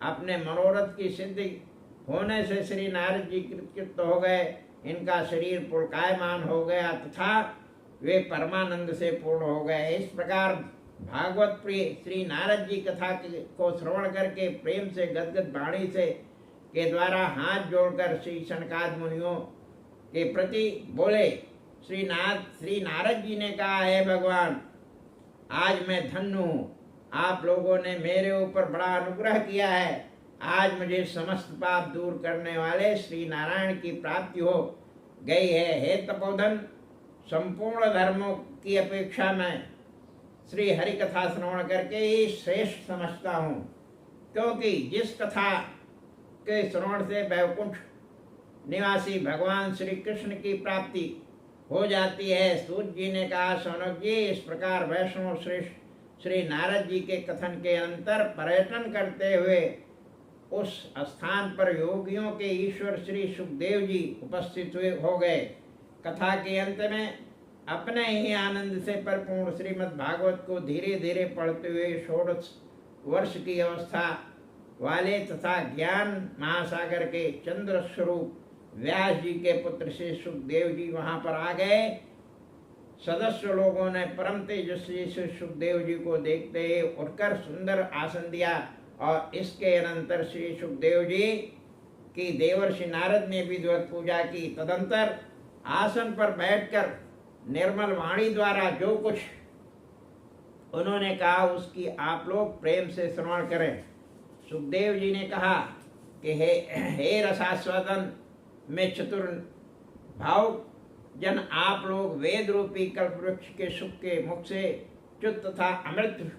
अपने मनोरथ की सिद्धि होने से श्री नारद जी कृतकृत हो गए। इनका शरीर पुलकायमान हो गया तथा वे परमानंद से पूर्ण हो गए। इस प्रकार भागवत प्रिय श्री नारद जी कथा को श्रवण करके प्रेम से गदगद वाणी से के द्वारा हाथ जोड़कर श्री सनकादि मुनियों के प्रति बोले। श्री नारद जी ने कहा, है भगवान, आज मैं धन्य हूँ। आप लोगों ने मेरे ऊपर बड़ा अनुग्रह किया है। आज मुझे समस्त पाप दूर करने वाले श्री नारायण की प्राप्ति हो गई है। हे तपोधन, संपूर्ण धर्मों की अपेक्षा मैं श्री हरि कथा श्रवण करके ही श्रेष्ठ समझता हूँ, क्योंकि जिस कथा के श्रवण से वैकुंठ निवासी भगवान श्री कृष्ण की प्राप्ति हो जाती है। सूत जी ने कहा, सौनक जी, इस प्रकार वैष्णव श्रेष्ठ श्री नारद जी के कथन के अंतर पर्यटन करते हुए उस स्थान पर योगियों के ईश्वर श्री सुखदेव जी उपस्थित हो गए। कथा के अंत में अपने ही आनंद से परिपूर्ण श्रीमद् भागवत को धीरे धीरे पढ़ते हुए 16 वर्ष की अवस्था वाले तथा ज्ञान महासागर के चंद्र स्वरूप व्यास जी के पुत्र श्री सुखदेव जी वहां पर आ गए। सदस्य लोगों ने परम तेजस्वी श्री सुखदेव जी को देखते ही उठकर सुंदर आसन दिया और इसके अनंतर श्री सुखदेव जी की देवर्षि नारद ने विधिवत पूजा की। तदंतर आसन पर बैठकर निर्मल वाणी द्वारा जो कुछ उन्होंने कहा उसकी आप लोग प्रेम से श्रवण करें। सुखदेव जी ने कहा कि हे रसास्वादन में चतुर भाव जन, आप लोग वेद रूपी कल्प वृक्ष के सुख के मुख से च्युत तथा अमृत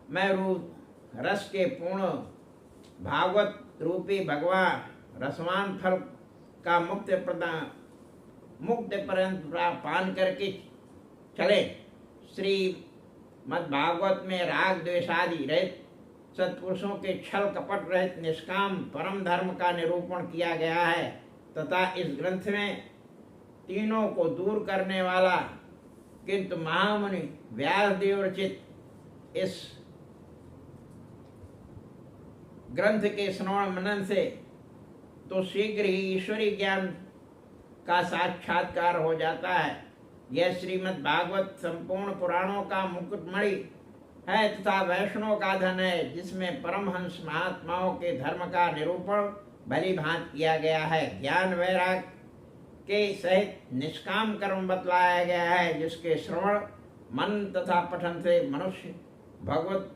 में रूप रस के पूर्ण भागवत रूपी भगवान रसवान फल का मुक्त पर्यंत पान करके चले। श्री मद् भागवत में राग द्वेषादि रहित सत्पुरुषों के छल कपट रहित निष्काम परम धर्म का निरूपण किया गया है तथा इस ग्रंथ में तीनों को दूर करने वाला किंतु महामुनि व्यासदेव रचित इस ग्रंथ के श्रवण मनन से तो शीघ्र ही ईश्वरी ज्ञान का साक्षात्कार हो जाता है। यह श्रीमद् भागवत संपूर्ण पुराणों का मुकुटमणि है तथा वैष्णव का धन है, जिसमें परमहंस महात्माओं के धर्म का निरूपण भली भांति किया गया है। ज्ञान वैराग के सहित निष्काम कर्म बतलाया गया है, जिसके श्रवण मन तथा पठन से मनुष्य भगवत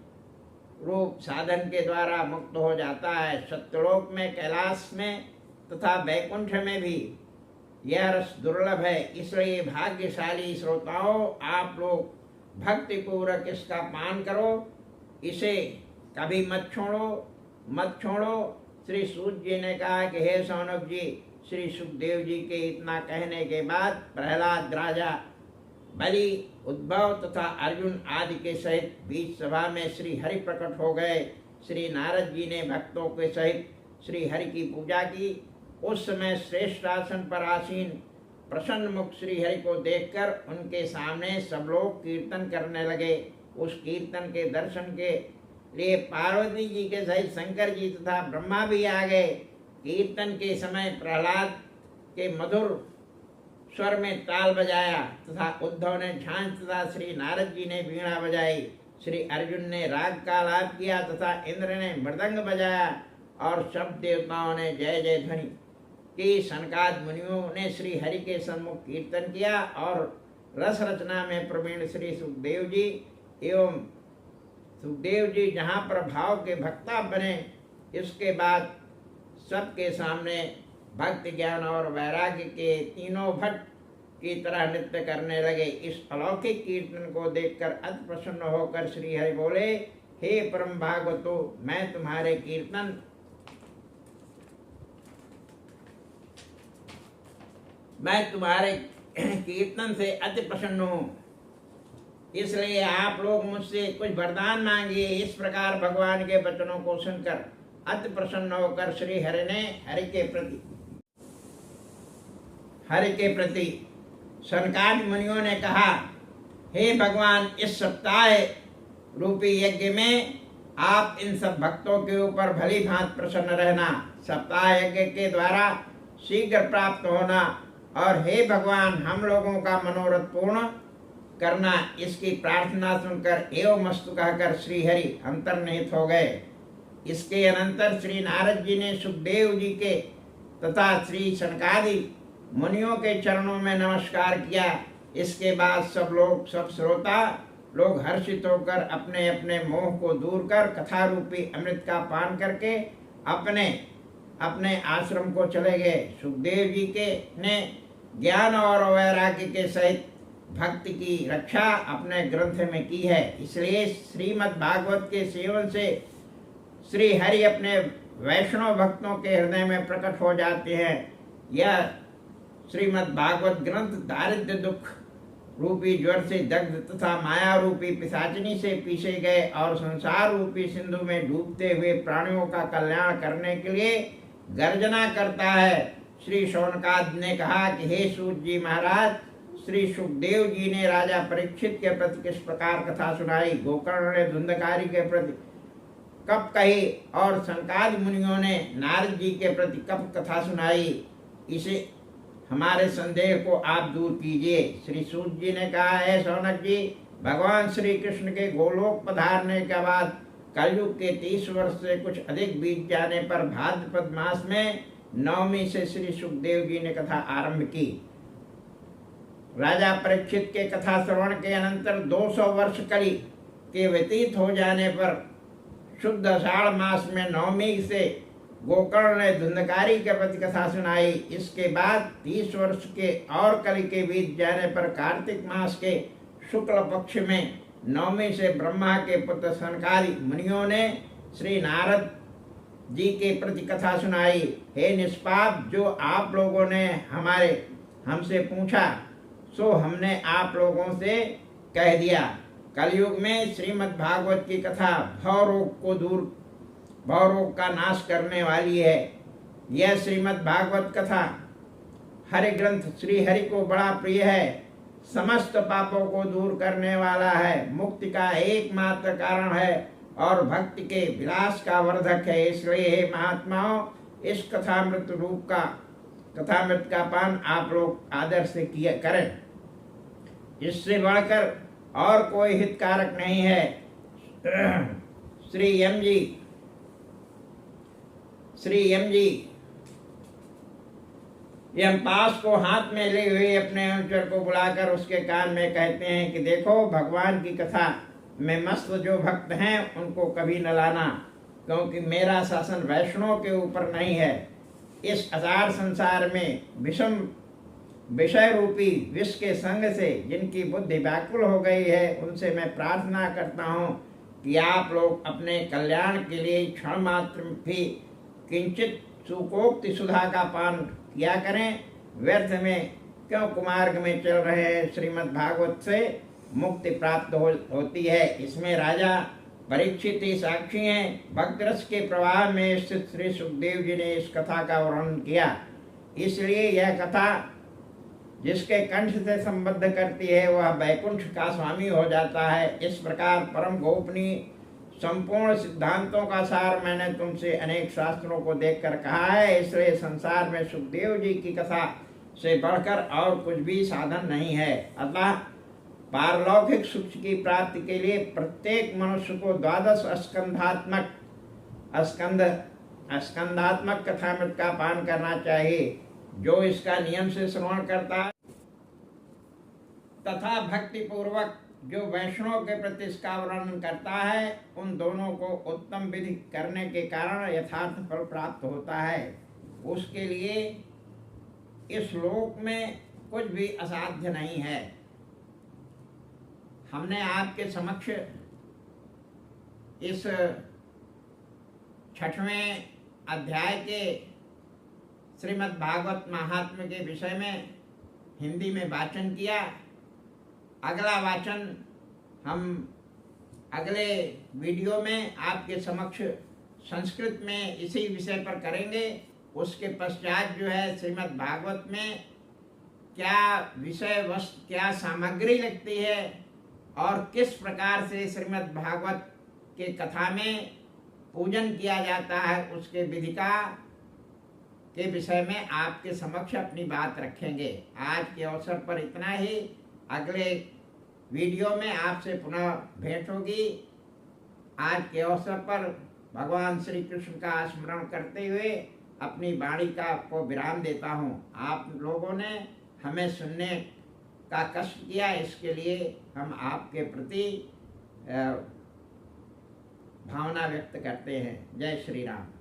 रूप साधन के द्वारा मुक्त हो जाता है। सत्यलोक में, कैलाश में तथा वैकुंठ में भी यह रस दुर्लभ है। इसलिए भाग्यशाली श्रोताओं, आप लोग भक्ति पूर्वक इसका पान करो, इसे कभी मत छोड़ो। मत छोड़ो। श्री सूत जी ने कहा कि हे शौनक जी, श्री सुखदेव जी के इतना कहने के बाद प्रहलाद राजा, बलि, उद्धव तथा अर्जुन आदि के सहित बीच सभा में श्री हरि प्रकट हो गए। श्री नारद जी ने भक्तों के सहित श्री हरि की पूजा की। उस समय श्रेष्ठ आसन पर आसीन प्रसन्न मुख श्री हरि को देखकर उनके सामने सब लोग कीर्तन करने लगे। उस कीर्तन के दर्शन के लिए पार्वती जी के सहित शंकर जी तथा ब्रह्मा भी आ गए। कीर्तन के समय प्रहलाद के मधुर स्वर में ताल बजाया तथा उद्धव ने झांझ तथा श्री नारद जी ने वीणा बजाई। श्री अर्जुन ने राग का आलाप किया तथा इंद्र ने मृदंग बजाया और सब देवताओं ने जय जय ध्वनि की। सनकाद मुनियों ने श्री हरि के सम्मुख कीर्तन किया और रस रचना में प्रवीण श्री सुखदेव जी जहाँ पर भाव के भक्ता बने, इसके बाद सबके सामने भक्ति, ज्ञान और वैराग्य के तीनों भट्ट की तरह नृत्य करने लगे। इस अलौकिक कीर्तन को देखकर अति प्रसन्न होकर श्री हरि बोले, हे परम भागवतो, मैं तुम्हारे कीर्तन से अति प्रसन्न हूँ, इसलिए आप लोग मुझसे कुछ वरदान मांगिए। इस प्रकार भगवान के वचनों को सुनकर अति प्रसन्न होकर श्री हरि ने हरि के प्रति सनकादि मुनियों ने कहा, हे भगवान, इस सप्ताह रूपी यज्ञ में आप इन सब भक्तों के ऊपर भली भांति प्रसन्न रहना। सप्ताह यज्ञ के द्वारा शीघ्र प्राप्त होना और हे भगवान, हम लोगों का मनोरथ पूर्ण करना, इसकी प्रार्थना सुनकर एवं मस्तु कहकर श्री हरि अंतर्निहित हो गए। इसके अनंतर श्री नारद जी ने सुखदेव जी के तथा श्री सनकादि मुनियों के चरणों में नमस्कार किया। इसके बाद सब श्रोता लोग हर्षित होकर अपने अपने मोह को दूर कर कथा रूपी अमृत का पान करके अपने अपने आश्रम को चले गए। सुखदेव जी ने ज्ञान और वैराग्य के सहित भक्ति की रक्षा अपने ग्रंथ में की है। इसलिए श्रीमद् भागवत के सेवन से श्री हरि अपने वैष्णव भक्तों के हृदय में प्रकट हो जाते हैं। यह श्रीमद् भागवत ग्रंथ दारिद्र्य दुख रूपी ज्वर से दग्ध तथा माया रूपी पिशाचिनी से पीछे गए और संसार रूपी सिंधु में डूबते हुए प्राणियों का कल्याण करने के लिए गर्जना करता है। श्री शौनकाद ने कहा कि हे सूत जी महाराज, श्री सुखदेव जी ने राजा परीक्षित के प्रति किस प्रकार कथा सुनाई, गोकर्ण ने धुंधकारी के प्रति कब कही और सनकादि मुनियों ने नारद जी के प्रति कब कथा सुनाई, इसे हमारे संदेह को आप दूर कीजिए। श्री सूत जी ने कहा, है शौनक जी, भगवान श्री कृष्ण के गोलोक पधारने के बाद कलयुग के 30 वर्ष से कुछ अधिक बीत जाने पर भाद्रपद मास में नवमी से श्री सुखदेव जी ने कथा आरंभ की। राजा परीक्षित के कथा श्रवण के अनंतर 200 वर्ष कली के व्यतीत हो जाने पर शुद्ध आषाढ़ मास में नवमी से गोकर्ण ने धुंधकारी के प्रति कथा सुनाई। इसके बाद 30 वर्ष के और कली के बीत जाने पर कार्तिक मास के शुक्ल पक्ष में नवमी से ब्रह्मा के पुत्र सनकादि मुनियों ने श्री नारद जी के प्रति कथा सुनाई। हे निष्पाप, जो आप लोगों ने हमसे पूछा सो हमने आप लोगों से कह दिया। कलयुग में श्रीमद् भागवत की कथा भव रोग का नाश करने वाली है। यह श्रीमद् भागवत कथा हरि ग्रंथ श्री हरि को बड़ा प्रिय है, समस्त पापों को दूर करने वाला है, मुक्ति का एकमात्र कारण है और भक्ति के विलास का वर्धक है। इसलिए हे महात्माओं, इस कथामृत का पान आप लोग आदर से करें। इससे बढ़कर और कोई हितकारक नहीं है। श्री यम जी यमपास को हाथ में ले हुए अपने अनुचर को बुलाकर उसके कान में कहते हैं कि देखो, भगवान की कथा में मस्त जो भक्त हैं उनको कभी न लाना, क्योंकि मेरा शासन वैष्णव के ऊपर नहीं है। इस असार संसार में विषय रूपी विष के संग से जिनकी बुद्धि व्याकुल हो गई है, उनसे मैं प्रार्थना करता हूँ कि आप लोग अपने कल्याण के लिए क्षण मात्र भी किंचित सुकोक्ति सुधा का पान किया करें। व्यर्थ में क्यों कुमार्ग में चल रहे हैं? श्रीमद् भागवत से मुक्ति प्राप्त होती है। इसमें राजा परीक्षित ही साक्षी हैं। भक्तरस के प्रवाह में स्थित श्री सुखदेव जी ने इस कथा का वर्णन किया। इसलिए यह कथा जिसके कंठ से संबद्ध करती है वह वैकुंठ का स्वामी हो जाता है। इस प्रकार परम गोपनीय संपूर्ण सिद्धांतों का सार मैंने तुमसे अनेक शास्त्रों को देखकर कहा है। इसलिए संसार में सुखदेव जी की कथा से बढ़कर और कुछ भी साधन नहीं है। अतः पारलौकिक सुख की प्राप्ति के लिए प्रत्येक मनुष्य को 12 स्कंधात्मक कथामृत का पान करना चाहिए। जो इसका नियम से श्रवण करता है तथा भक्ति पूर्वक जो वैष्णव के प्रति इसका वर्णन करता है, उन दोनों को उत्तम विधि करने के कारण यथार्थ फल प्राप्त होता है। उसके लिए इस लोक में कुछ भी असाध्य नहीं है। हमने आपके समक्ष इस 6वें अध्याय के श्रीमद् भागवत महात्म्य के विषय में हिंदी में वाचन किया। अगला वाचन हम अगले वीडियो में आपके समक्ष संस्कृत में इसी विषय पर करेंगे। उसके पश्चात जो है श्रीमद् भागवत में क्या विषय वस्तु, क्या सामग्री लगती है और किस प्रकार से श्रीमद् भागवत के कथा में पूजन किया जाता है, उसके विधिका के विषय में आपके समक्ष अपनी बात रखेंगे। आज के अवसर पर इतना ही। अगले वीडियो में आपसे पुनः भेंट होगी। आज के अवसर पर भगवान श्री कृष्ण का स्मरण करते हुए अपनी वाणी का आपको विराम देता हूँ। आप लोगों ने हमें सुनने का कष्ट किया, इसके लिए हम आपके प्रति भावना व्यक्त करते हैं। जय श्री राम।